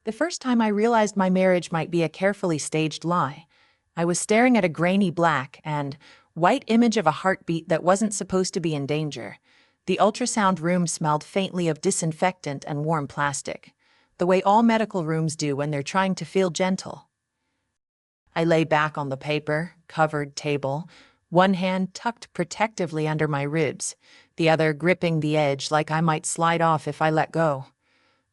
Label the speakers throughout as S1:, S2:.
S1: The first time I realized my marriage might be a carefully staged lie, I was staring at a grainy black and white image of a heartbeat that wasn't supposed to be in danger. The ultrasound room smelled faintly of disinfectant and warm plastic, the way all medical rooms do when they're trying to feel gentle. I lay back on the paper-covered table, one hand tucked protectively under my ribs, the other gripping the edge like I might slide off if I let go.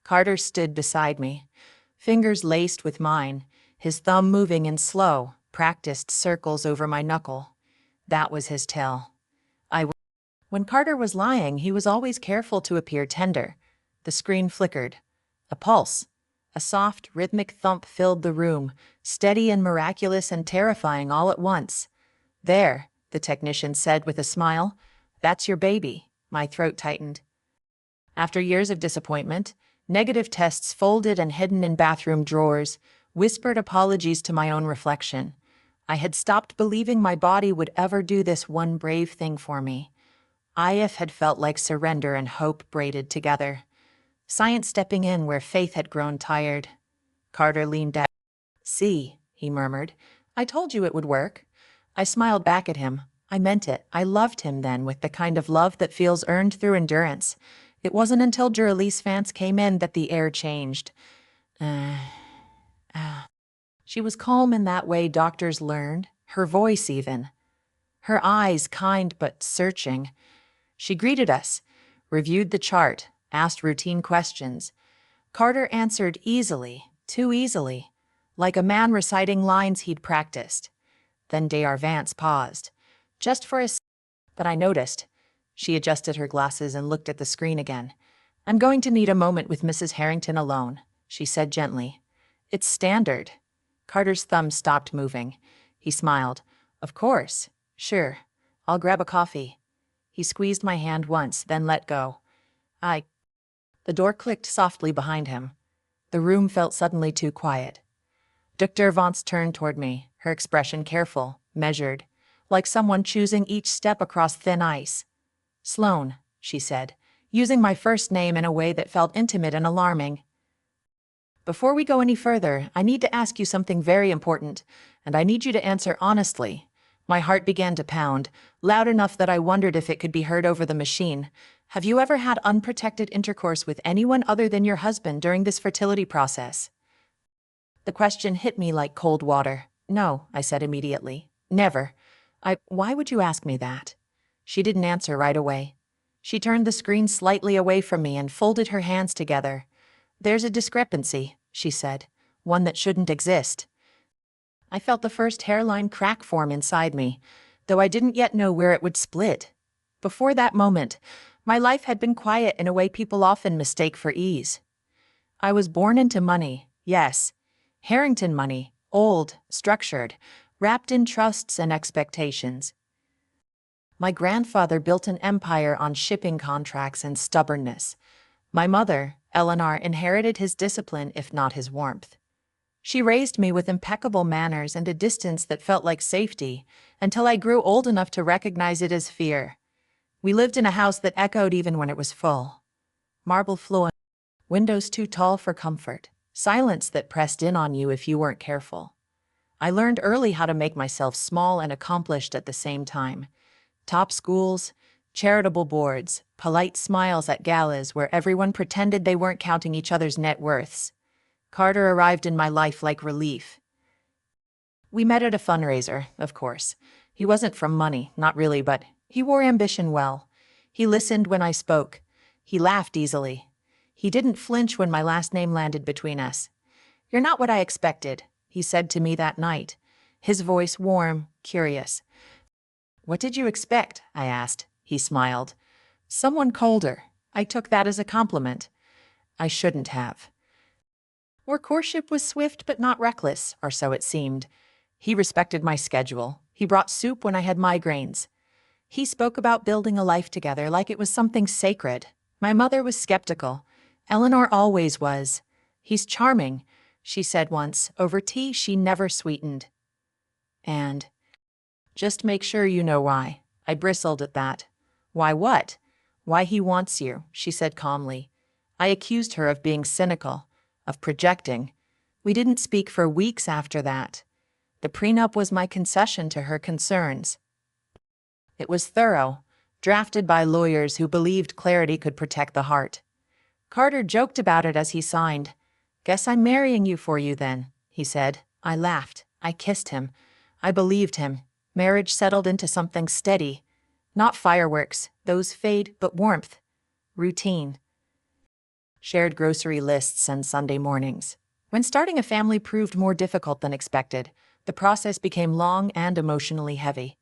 S1: Carter stood beside me, fingers laced with mine, his thumb moving in slow, practiced circles over my knuckle. That was his tell. When Carter was lying, he was always careful to appear tender. The screen flickered. A pulse. A soft, rhythmic thump filled the room, steady and miraculous and terrifying all at once. "There," the technician said with a smile. "That's your baby." My throat tightened. After years of disappointment, negative tests folded and hidden in bathroom drawers, whispered apologies to my own reflection. I had stopped believing my body would ever do this one brave thing for me. IF had felt like surrender and hope braided together. Science stepping in where faith had grown tired. Carter leaned out. "See," he murmured. "I told you it would work." I smiled back at him. I meant it. I loved him then with the kind of love that feels earned through endurance. It wasn't until Juralice Vance came in that the air changed. She was calm in that way doctors learned, her voice even. Her eyes kind but searching. She greeted us, reviewed the chart, asked routine questions. Carter answered easily, too easily, like a man reciting lines he'd practiced. Then Dr. Vance paused, just for a second, but I noticed. She adjusted her glasses and looked at the screen again. "I'm going to need a moment with Mrs. Harrington alone," she said gently. "It's standard." Carter's thumb stopped moving. He smiled. "Of course. Sure. I'll grab a coffee." He squeezed my hand once, then let go. The door clicked softly behind him. The room felt suddenly too quiet. Dr. Vance turned toward me, her expression careful, measured, like someone choosing each step across thin ice. "Sloan," she said, using my first name in a way that felt intimate and alarming. "Before we go any further, I need to ask you something very important, and I need you to answer honestly." My heart began to pound, loud enough that I wondered if it could be heard over the machine. "Have you ever had unprotected intercourse with anyone other than your husband during this fertility process?" The question hit me like cold water. "No," I said immediately. "Never." Why would you ask me that?" She didn't answer right away. She turned the screen slightly away from me and folded her hands together. "There's a discrepancy," she said, "one that shouldn't exist." I felt the first hairline crack form inside me, though I didn't yet know where it would split. Before that moment, my life had been quiet in a way people often mistake for ease. I was born into money, yes. Harrington money, old, structured, wrapped in trusts and expectations. My grandfather built an empire on shipping contracts and stubbornness. My mother, Eleanor, inherited his discipline if not his warmth. She raised me with impeccable manners and a distance that felt like safety, until I grew old enough to recognize it as fear. We lived in a house that echoed even when it was full. Marble floor, windows too tall for comfort, silence that pressed in on you if you weren't careful. I learned early how to make myself small and accomplished at the same time. Top schools, charitable boards, polite smiles at galas where everyone pretended they weren't counting each other's net worths. Carter arrived in my life like relief. We met at a fundraiser, of course. He wasn't from money, not really, but he wore ambition well. He listened when I spoke. He laughed easily. He didn't flinch when my last name landed between us. "You're not what I expected," he said to me that night, his voice warm, curious. "What did you expect?" I asked. He smiled. "Someone colder." I took that as a compliment. I shouldn't have. Our courtship was swift but not reckless, or so it seemed. He respected my schedule. He brought soup when I had migraines. He spoke about building a life together like it was something sacred. My mother was skeptical. Eleanor always was. "He's charming," she said once, over tea she never sweetened. And, "Just make sure you know why." I bristled at that. "Why what?" "Why he wants you," she said calmly. I accused her of being cynical. of projecting. We didn't speak for weeks after that. The prenup was my concession to her concerns. It was thorough, drafted by lawyers who believed clarity could protect the heart. Carter joked about it as he signed. "Guess I'm marrying you for you then," he said. I laughed. I kissed him. I believed him. Marriage settled into something steady. Not fireworks, those fade, but warmth. Routine. Shared grocery lists and Sunday mornings. When starting a family proved more difficult than expected, the process became long and emotionally heavy.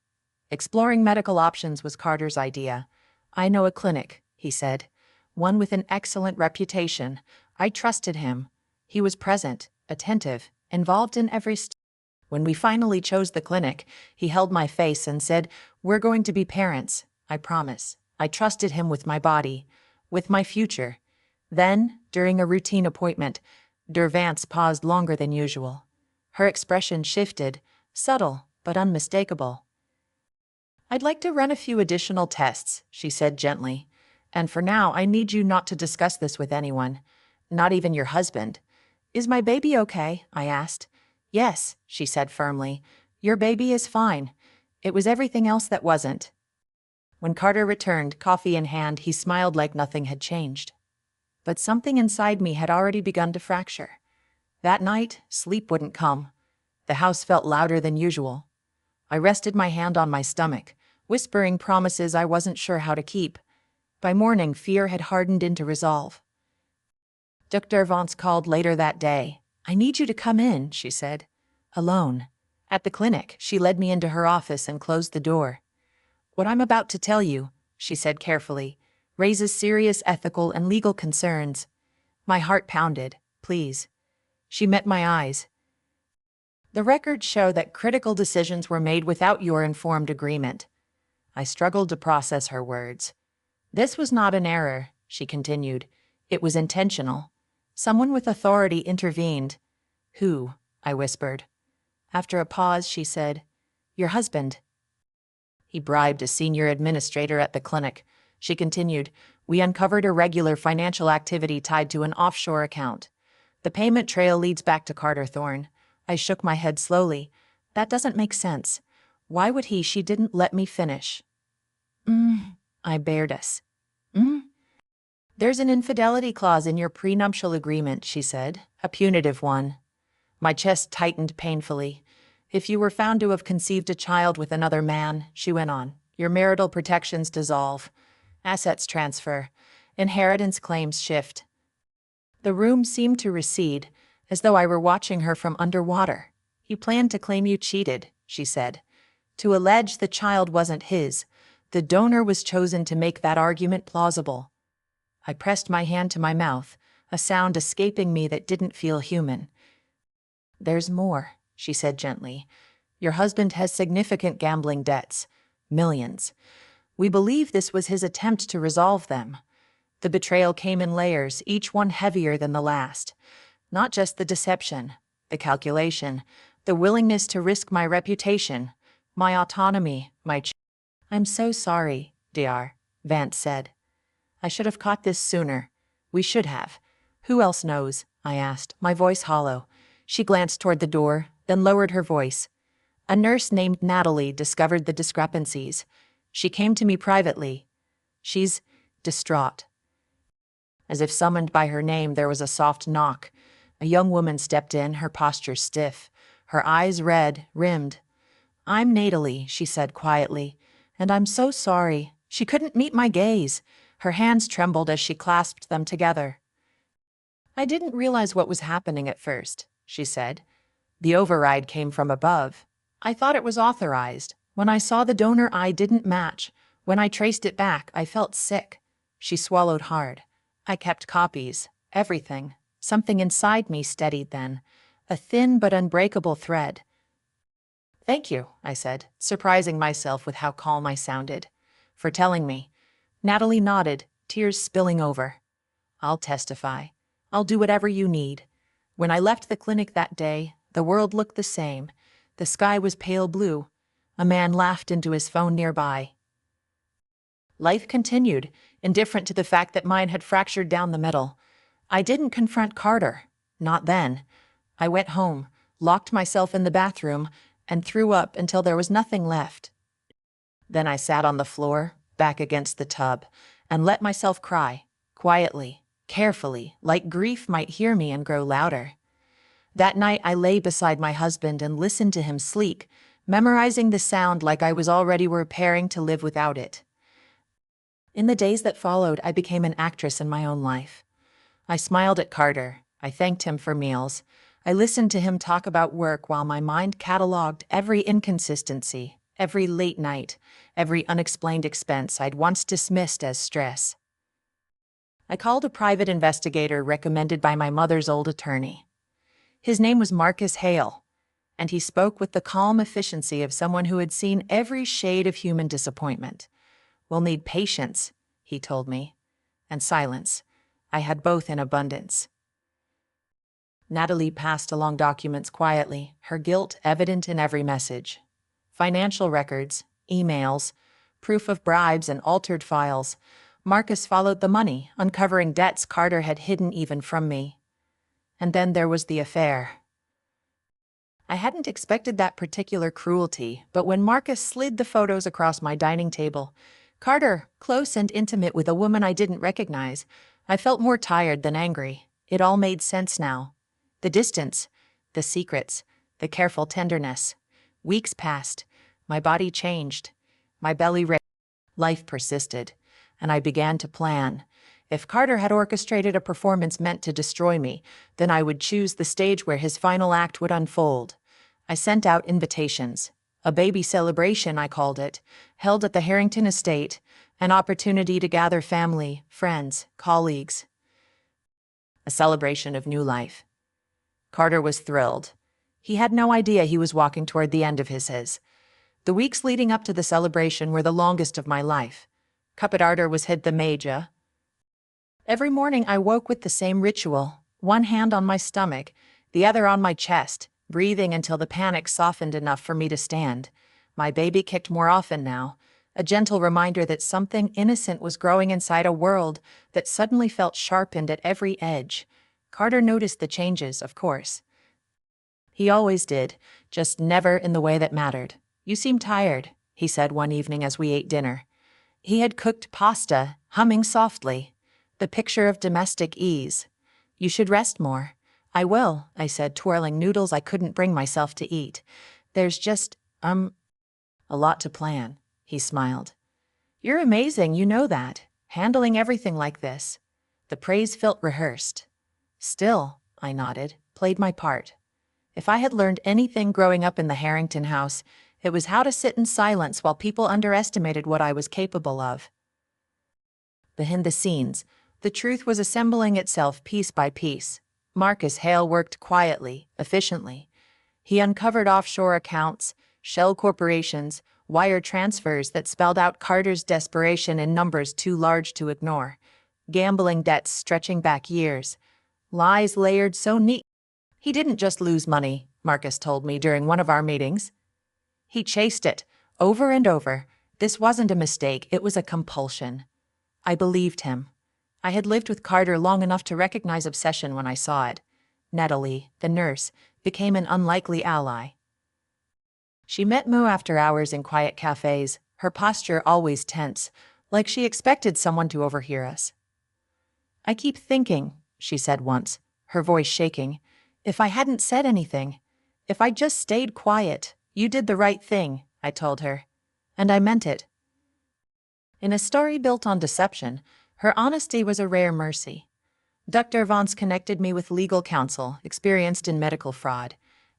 S1: Exploring medical options was Carter's idea. "I know a clinic," he said. "One with an excellent reputation." I trusted him. He was present, attentive, involved in every step. When we finally chose the clinic, he held my face and said, "We're going to be parents, I promise." I trusted him with my body, with my future. Then, during a routine appointment, Vance paused longer than usual. Her expression shifted, subtle but unmistakable. "I'd like to run a few additional tests," she said gently. "And for now, I need you not to discuss this with anyone, not even your husband." "Is my baby okay?" I asked. "Yes," she said firmly. "Your baby is fine. It was everything else that wasn't." When Carter returned, coffee in hand, he smiled like nothing had changed. But something inside me had already begun to fracture. That night, sleep wouldn't come. The house felt louder than usual. I rested my hand on my stomach, whispering promises I wasn't sure how to keep. By morning, fear had hardened into resolve. Dr. Vance called later that day. "I need you to come in," she said. Alone. At the clinic, she led me into her office and closed the door. "What I'm about to tell you," she said carefully, "raises serious ethical and legal concerns." My heart pounded. "Please." She met my eyes. "The records show that critical decisions were made without your informed agreement." I struggled to process her words. "This was not an error," she continued. "It was intentional. Someone with authority intervened." "Who?" I whispered. After a pause, she said, "Your husband." "He bribed a senior administrator at the clinic." She continued, "We uncovered irregular financial activity tied to an offshore account. The payment trail leads back to Carter Thorne." I shook my head slowly. "That doesn't make sense. Why would he?" She didn't let me finish. I bared us. "There's an infidelity clause in your prenuptial agreement," she said, "a punitive one." My chest tightened painfully. "If you were found to have conceived a child with another man," she went on, "your marital protections dissolve. Assets transfer. Inheritance claims shift." The room seemed to recede, as though I were watching her from underwater. "He planned to claim you cheated," she said. "To allege the child wasn't his. The donor was chosen to make that argument plausible." I pressed my hand to my mouth, a sound escaping me that didn't feel human. "There's more," she said gently. "Your husband has significant gambling debts. Millions. We believe this was his attempt to resolve them. The betrayal came in layers, each one heavier than the last. Not just the deception, the calculation, the willingness to risk my reputation, my autonomy, "I'm so sorry, Dr. Vance said. "I should have caught this sooner." "We should have." "Who else knows?" I asked, my voice hollow. She glanced toward the door, then lowered her voice. "A nurse named Natalie discovered the discrepancies. She came to me privately. She's distraught." As if summoned by her name, there was a soft knock. A young woman stepped in, her posture stiff, her eyes red, rimmed. "I'm Natalie," she said quietly, "and I'm so sorry." She couldn't meet my gaze. Her hands trembled as she clasped them together. "I didn't realize what was happening at first," she said. "The override came from above. I thought it was authorized. When I saw the donor I didn't match, when I traced it back, I felt sick." She swallowed hard. "I kept copies, everything. Something inside me steadied then, a thin but unbreakable thread." "Thank you," I said, surprising myself with how calm I sounded. "For telling me." Natalie nodded, tears spilling over. "I'll testify. I'll do whatever you need." When I left the clinic that day, the world looked the same. The sky was pale blue. A man laughed into his phone nearby. Life continued, indifferent to the fact that mine had fractured down the middle. I didn't confront Carter. Not then. I went home, locked myself in the bathroom, and threw up until there was nothing left. Then I sat on the floor, back against the tub, and let myself cry, quietly, carefully, like grief might hear me and grow louder. That night I lay beside my husband and listened to him sleep, memorizing the sound like I was already preparing to live without it. In the days that followed, I became an actress in my own life. I smiled at Carter. I thanked him for meals. I listened to him talk about work while my mind cataloged every inconsistency, every late night, every unexplained expense I'd once dismissed as stress. I called a private investigator recommended by my mother's old attorney. His name was Marcus Hale, and he spoke with the calm efficiency of someone who had seen every shade of human disappointment. "We'll need patience," he told me, and silence. I had both in abundance. Natalie passed along documents quietly, her guilt evident in every message. Financial records, emails, proof of bribes and altered files. Marcus followed the money, uncovering debts Carter had hidden even from me. And then there was the affair. I hadn't expected that particular cruelty, but when Marcus slid the photos across my dining table, Carter, close and intimate with a woman I didn't recognize, I felt more tired than angry. It all made sense now. The distance, the secrets, the careful tenderness. Weeks passed. My body changed. My belly raised. Life persisted, and I began to plan. If Carter had orchestrated a performance meant to destroy me, then I would choose the stage where his final act would unfold. I sent out invitations. A baby celebration, I called it, held at the Harrington estate, an opportunity to gather family, friends, colleagues. A celebration of new life. Carter was thrilled. He had no idea he was walking toward the end of his. The weeks leading up to the celebration were the longest of my life. Cupid was hid the major. Every morning I woke with the same ritual, one hand on my stomach, the other on my chest, breathing until the panic softened enough for me to stand. My baby kicked more often now, a gentle reminder that something innocent was growing inside a world that suddenly felt sharpened at every edge. Carter noticed the changes, of course. He always did, just never in the way that mattered. "You seem tired," he said one evening as we ate dinner. He had cooked pasta, humming softly, the picture of domestic ease. "You should rest more." "I will," I said, twirling noodles I couldn't bring myself to eat. "There's just, a lot to plan," he smiled. "You're amazing, you know that, handling everything like this." The praise felt rehearsed. "Still," I nodded, "played my part." If I had learned anything growing up in the Harrington house, it was how to sit in silence while people underestimated what I was capable of. Behind the scenes, the truth was assembling itself piece by piece. Marcus Hale worked quietly, efficiently. He uncovered offshore accounts, shell corporations, wire transfers that spelled out Carter's desperation in numbers too large to ignore. Gambling debts stretching back years. Lies layered so neat. "He didn't just lose money," Marcus told me during one of our meetings. "He chased it, over and over. This wasn't a mistake, it was a compulsion." I believed him. I had lived with Carter long enough to recognize obsession when I saw it. Natalie, the nurse, became an unlikely ally. She met Moo after hours in quiet cafes, her posture always tense, like she expected someone to overhear us. "I keep thinking," she said once, her voice shaking, "if I hadn't said anything, if I just stayed quiet, you did the right thing," I told her. And I meant it. In a story built on deception, her honesty was a rare mercy. Dr. Vance connected me with legal counsel, experienced in medical fraud.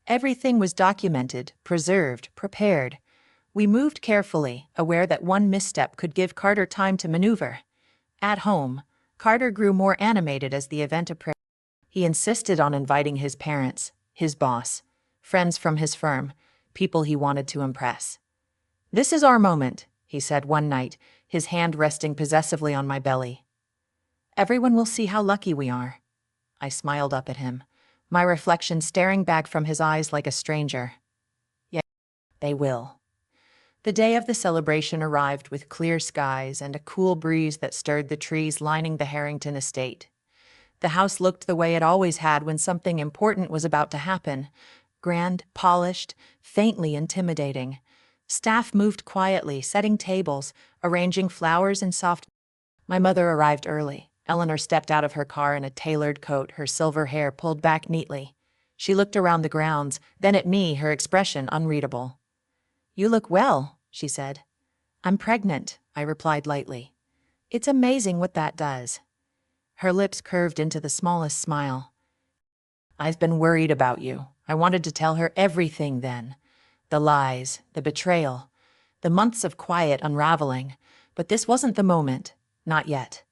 S1: Everything was documented, preserved, prepared. We moved carefully, aware that one misstep could give Carter time to maneuver. At home, Carter grew more animated as the event approached. He insisted on inviting his parents, his boss, friends from his firm, people he wanted to impress. "This is our moment," he said one night, his hand resting possessively on my belly. "Everyone will see how lucky we are." I smiled up at him, my reflection staring back from his eyes like a stranger. "Yeah, they will." The day of the celebration arrived with clear skies and a cool breeze that stirred the trees lining the Harrington estate. The house looked the way it always had when something important was about to happen. Grand, polished, faintly intimidating. Staff moved quietly, setting tables, arranging flowers and soft. My mother arrived early. Eleanor stepped out of her car in a tailored coat, her silver hair pulled back neatly. She looked around the grounds, then at me, her expression unreadable. "You look well," she said. "I'm pregnant," I replied lightly. "It's amazing what that does." Her lips curved into the smallest smile. "I've been worried about you." I wanted to tell her everything then. The lies, the betrayal, the months of quiet unraveling. But this wasn't the moment. Not yet.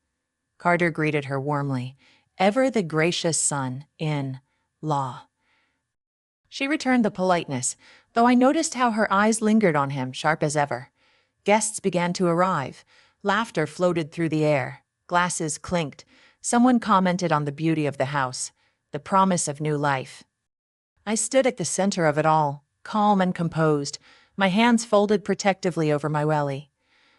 S1: Carter greeted her warmly. Ever the gracious son-in-law. She returned the politeness, though I noticed how her eyes lingered on him, sharp as ever. Guests began to arrive. Laughter floated through the air. Glasses clinked. Someone commented on the beauty of the house, the promise of new life. I stood at the center of it all, calm and composed, my hands folded protectively over my welly.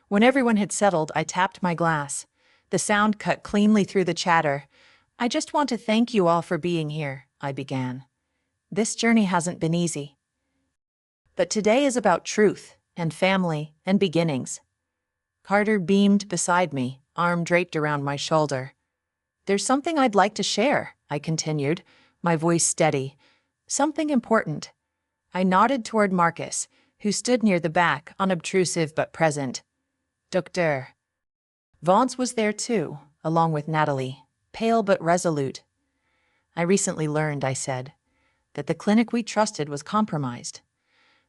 S1: When everyone had settled, I tapped my glass. The sound cut cleanly through the chatter. "I just want to thank you all for being here," I began. "This journey hasn't been easy. But today is about truth and family and beginnings." Carter beamed beside me, arm draped around my shoulder. "There's something I'd like to share," I continued, my voice steady. "Something important." I nodded toward Marcus, who stood near the back, unobtrusive but present. Dr. Vance was there too, along with Natalie, pale but resolute. "I recently learned," I said, "that the clinic we trusted was compromised.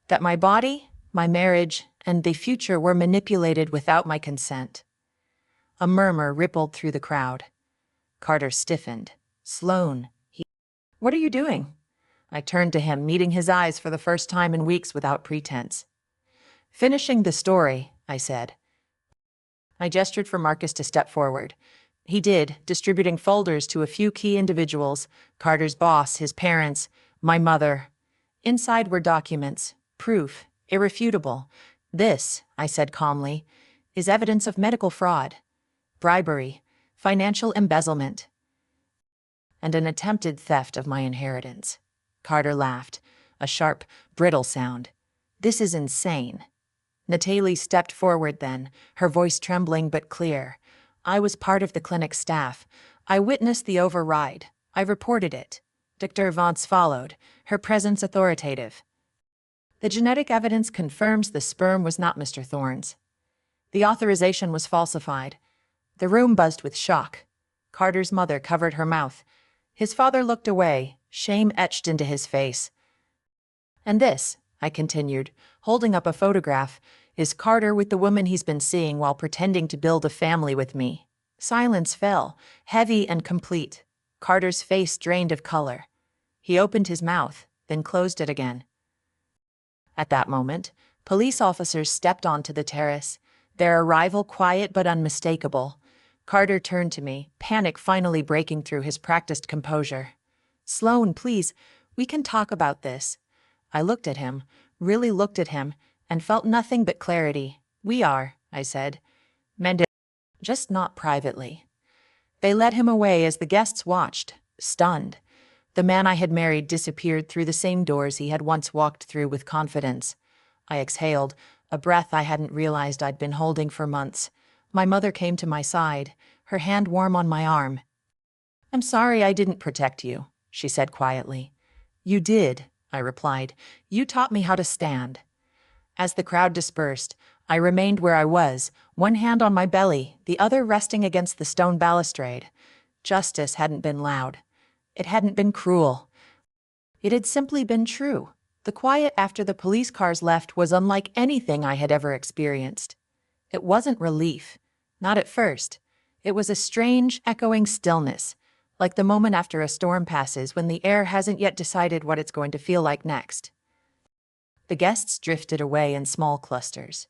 S1: That my body, my marriage, and the future were manipulated without my consent." A murmur rippled through the crowd. Carter stiffened. "Sloan, what are you doing?" I turned to him, meeting his eyes for the first time in weeks without pretense. "Finishing the story," I said. I gestured for Marcus to step forward. He did, distributing folders to a few key individuals: Carter's boss, his parents, my mother. Inside were documents, proof, irrefutable. "This," I said calmly, "is evidence of medical fraud, bribery, financial embezzlement, and an attempted theft of my inheritance." Carter laughed, a sharp, brittle sound. "This is insane." Natalie stepped forward then, her voice trembling but clear. "I was part of the clinic staff. I witnessed the override. I reported it." Dr. Vance followed, her presence authoritative. "The genetic evidence confirms the sperm was not Mr. Thorne's. The authorization was falsified." The room buzzed with shock. Carter's mother covered her mouth. His father looked away, shame etched into his face. "And this," I continued, holding up a photograph, "is Carter with the woman he's been seeing while pretending to build a family with me." Silence fell, heavy and complete. Carter's face drained of color. He opened his mouth, then closed it again. At that moment, police officers stepped onto the terrace, their arrival quiet but unmistakable. Carter turned to me, panic finally breaking through his practiced composure. "Sloan, please, we can talk about this." I looked at him, really looked at him, and felt nothing but clarity. "We are," I said. "Mended, just not privately." They led him away as the guests watched, stunned. The man I had married disappeared through the same doors he had once walked through with confidence. I exhaled, a breath I hadn't realized I'd been holding for months. My mother came to my side, her hand warm on my arm. "I'm sorry I didn't protect you," she said quietly. "You did," I replied. "You taught me how to stand." As the crowd dispersed, I remained where I was, one hand on my belly, the other resting against the stone balustrade. Justice hadn't been loud. It hadn't been cruel. It had simply been true. The quiet after the police cars left was unlike anything I had ever experienced. It wasn't relief. Not at first. It was a strange, echoing stillness, like the moment after a storm passes when the air hasn't yet decided what it's going to feel like next. The guests drifted away in small clusters,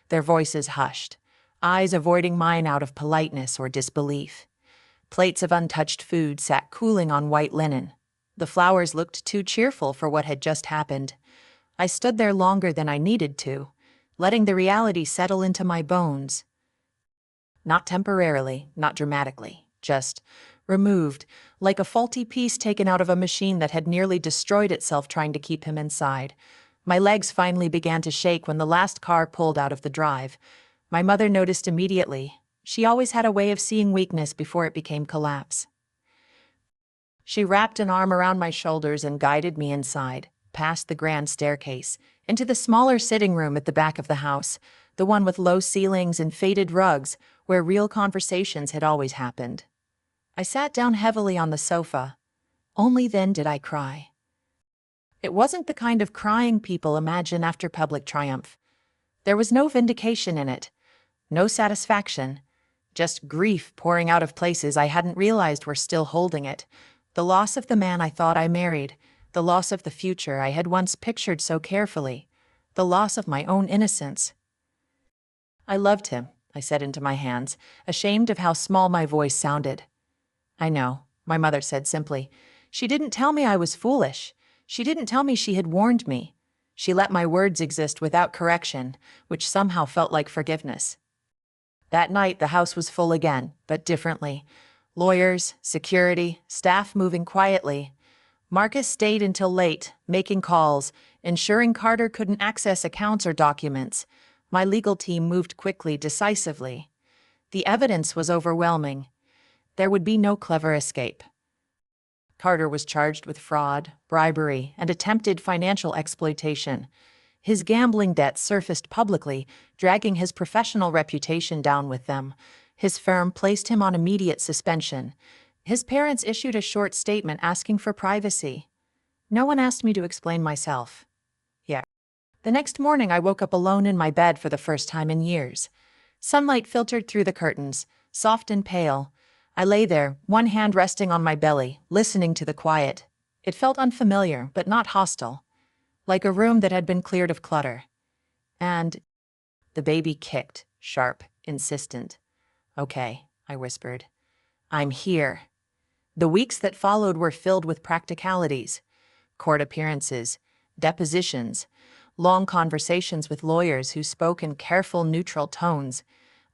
S1: their voices hushed, eyes avoiding mine out of politeness or disbelief. Plates of untouched food sat cooling on white linen. The flowers looked too cheerful for what had just happened. I stood there longer than I needed to, letting the reality settle into my bones. Not temporarily, not dramatically, just removed, like a faulty piece taken out of a machine that had nearly destroyed itself trying to keep him inside. My legs finally began to shake when the last car pulled out of the drive. My mother noticed immediately. She always had a way of seeing weakness before it became collapse. She wrapped an arm around my shoulders and guided me inside, past the grand staircase, into the smaller sitting room at the back of the house, the one with low ceilings and faded rugs, where real conversations had always happened. I sat down heavily on the sofa. Only then did I cry. It wasn't the kind of crying people imagine after public triumph. There was no vindication in it, no satisfaction, just grief pouring out of places I hadn't realized were still holding it. The loss of the man I thought I married, the loss of the future I had once pictured so carefully, the loss of my own innocence. I loved him, I said into my hands, ashamed of how small my voice sounded. I know, my mother said simply. She didn't tell me I was foolish. She didn't tell me she had warned me. She let my words exist without correction, which somehow felt like forgiveness. That night the house was full again, but differently. Lawyers, security, staff moving quietly. Marcus stayed until late, making calls, ensuring Carter couldn't access accounts or documents. My legal team moved quickly, decisively. The evidence was overwhelming. There would be no clever escape. Carter was charged with fraud, bribery, and attempted financial exploitation. His gambling debts surfaced publicly, dragging his professional reputation down with them. His firm placed him on immediate suspension. His parents issued a short statement asking for privacy. No one asked me to explain myself. The next morning I woke up alone in my bed for the first time in years. Sunlight filtered through the curtains, soft and pale. I lay there, one hand resting on my belly, listening to the quiet. It felt unfamiliar, but not hostile, like a room that had been cleared of clutter. And the baby kicked, sharp, insistent. "Okay," I whispered. "I'm here." The weeks that followed were filled with practicalities. Court appearances, depositions, long conversations with lawyers who spoke in careful, neutral tones.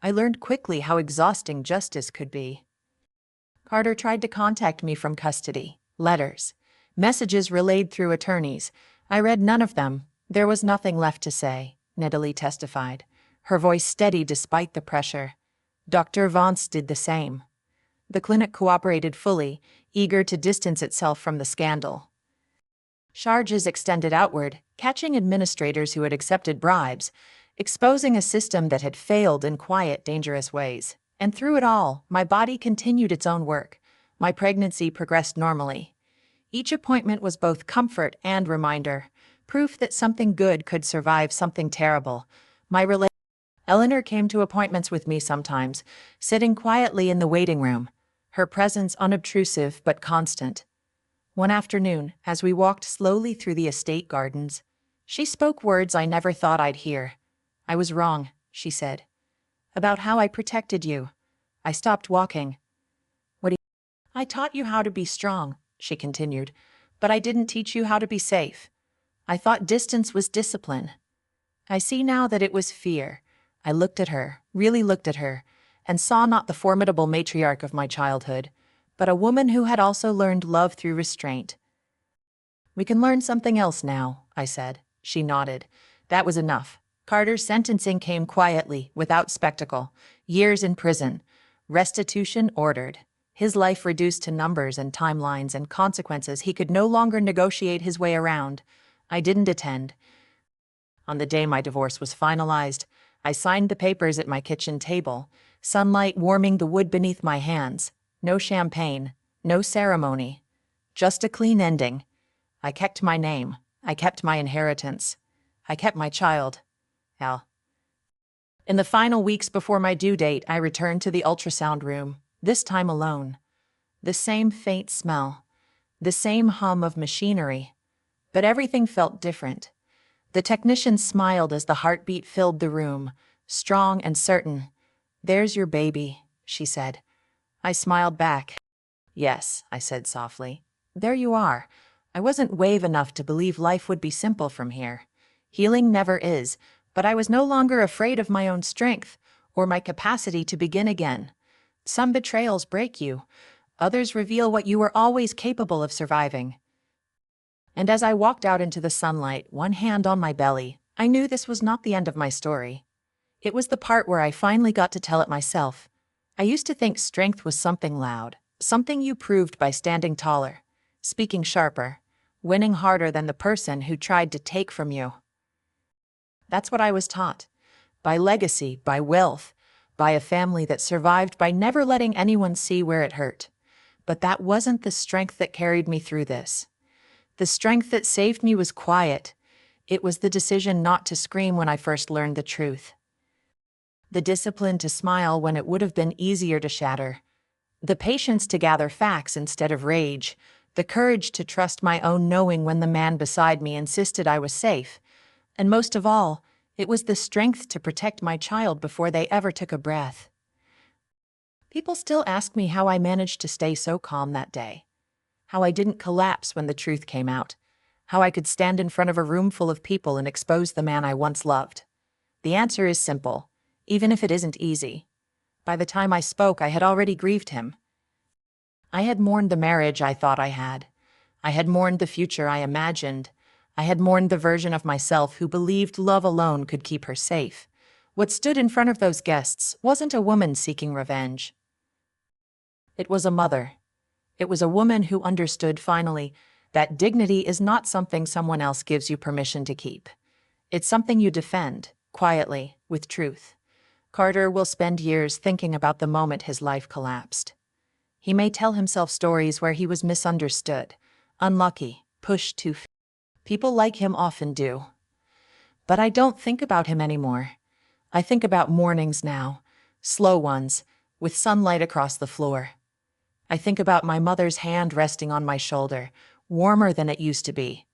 S1: I learned quickly how exhausting justice could be. Carter tried to contact me from custody. Letters. Messages relayed through attorneys. I read none of them. There was nothing left to say, Natalie testified, her voice steady despite the pressure. Dr. Vance did the same. The clinic cooperated fully, eager to distance itself from the scandal. Charges extended outward, catching administrators who had accepted bribes, exposing a system that had failed in quiet, dangerous ways. And through it all, my body continued its own work. My pregnancy progressed normally. Each appointment was both comfort and reminder, proof that something good could survive something terrible. Eleanor came to appointments with me sometimes, sitting quietly in the waiting room, her presence unobtrusive but constant. One afternoon, as we walked slowly through the estate gardens, she spoke words I never thought I'd hear. "I was wrong," she said. "About how I protected you. I stopped walking." "I taught you how to be strong," she continued, "but I didn't teach you how to be safe. I thought distance was discipline. I see now that it was fear." I looked at her, really looked at her, and saw not the formidable matriarch of my childhood, but a woman who had also learned love through restraint. "We can learn something else now," I said. She nodded. That was enough. Carter's sentencing came quietly, without spectacle. Years in prison. Restitution ordered. His life reduced to numbers and timelines and consequences he could no longer negotiate his way around. I didn't attend. On the day my divorce was finalized, I signed the papers at my kitchen table, sunlight warming the wood beneath my hands. No champagne, no ceremony. Just a clean ending. I kept my name. I kept my inheritance. I kept my child. Al. In the final weeks before my due date, I returned to the ultrasound room, this time alone. The same faint smell, the same hum of machinery, but everything felt different. The technician smiled as the heartbeat filled the room, strong and certain. "There's your baby," she said. I smiled back. "Yes," I said softly. "There you are." I wasn't wave enough to believe life would be simple from here. Healing never is, but I was no longer afraid of my own strength or my capacity to begin again. Some betrayals break you. Others reveal what you were always capable of surviving. And as I walked out into the sunlight, one hand on my belly, I knew this was not the end of my story. It was the part where I finally got to tell it myself. I used to think strength was something loud, something you proved by standing taller, speaking sharper, winning harder than the person who tried to take from you. That's what I was taught. By legacy, by wealth, by a family that survived by never letting anyone see where it hurt. But that wasn't the strength that carried me through this. The strength that saved me was quiet. It was the decision not to scream when I first learned the truth. The discipline to smile when it would have been easier to shatter. The patience to gather facts instead of rage. The courage to trust my own knowing when the man beside me insisted I was safe. And most of all, it was the strength to protect my child before they ever took a breath. People still ask me how I managed to stay so calm that day. How I didn't collapse when the truth came out. How I could stand in front of a room full of people and expose the man I once loved. The answer is simple, even if it isn't easy. By the time I spoke, I had already grieved him. I had mourned the marriage I thought I had. I had mourned the future I imagined. I had mourned the version of myself who believed love alone could keep her safe. What stood in front of those guests wasn't a woman seeking revenge. It was a mother. It was a woman who understood finally that dignity is not something someone else gives you permission to keep. It's something you defend, quietly, with truth. Carter will spend years thinking about the moment his life collapsed. He may tell himself stories where he was misunderstood, unlucky, pushed too far. People like him often do. But I don't think about him anymore. I think about mornings now, slow ones, with sunlight across the floor. I think about my mother's hand resting on my shoulder, warmer than it used to be.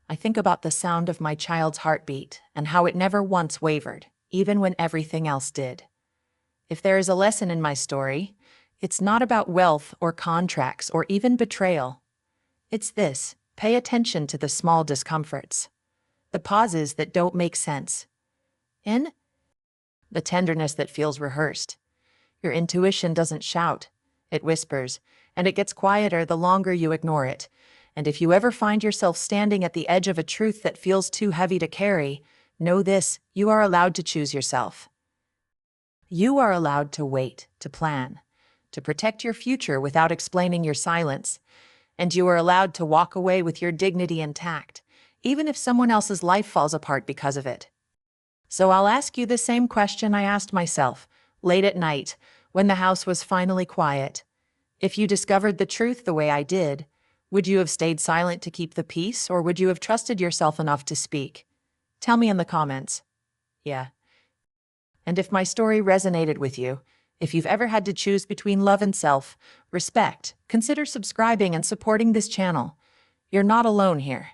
S1: I think about the sound of my child's heartbeat and how it never once wavered, even when everything else did. If there is a lesson in my story, it's not about wealth or contracts or even betrayal. It's this: pay attention to the small discomforts, the pauses that don't make sense, and the tenderness that feels rehearsed. Your intuition doesn't shout, it whispers, and it gets quieter the longer you ignore it. And if you ever find yourself standing at the edge of a truth that feels too heavy to carry, know this: you are allowed to choose yourself. You are allowed to wait, to plan, to protect your future without explaining your silence. And you are allowed to walk away with your dignity intact, even if someone else's life falls apart because of it. So I'll ask you the same question I asked myself, late at night, when the house was finally quiet. If you discovered the truth the way I did, would you have stayed silent to keep the peace, or would you have trusted yourself enough to speak? Tell me in the comments. Yeah. And if my story resonated with you, if you've ever had to choose between love and self-respect, consider subscribing and supporting this channel. You're not alone here.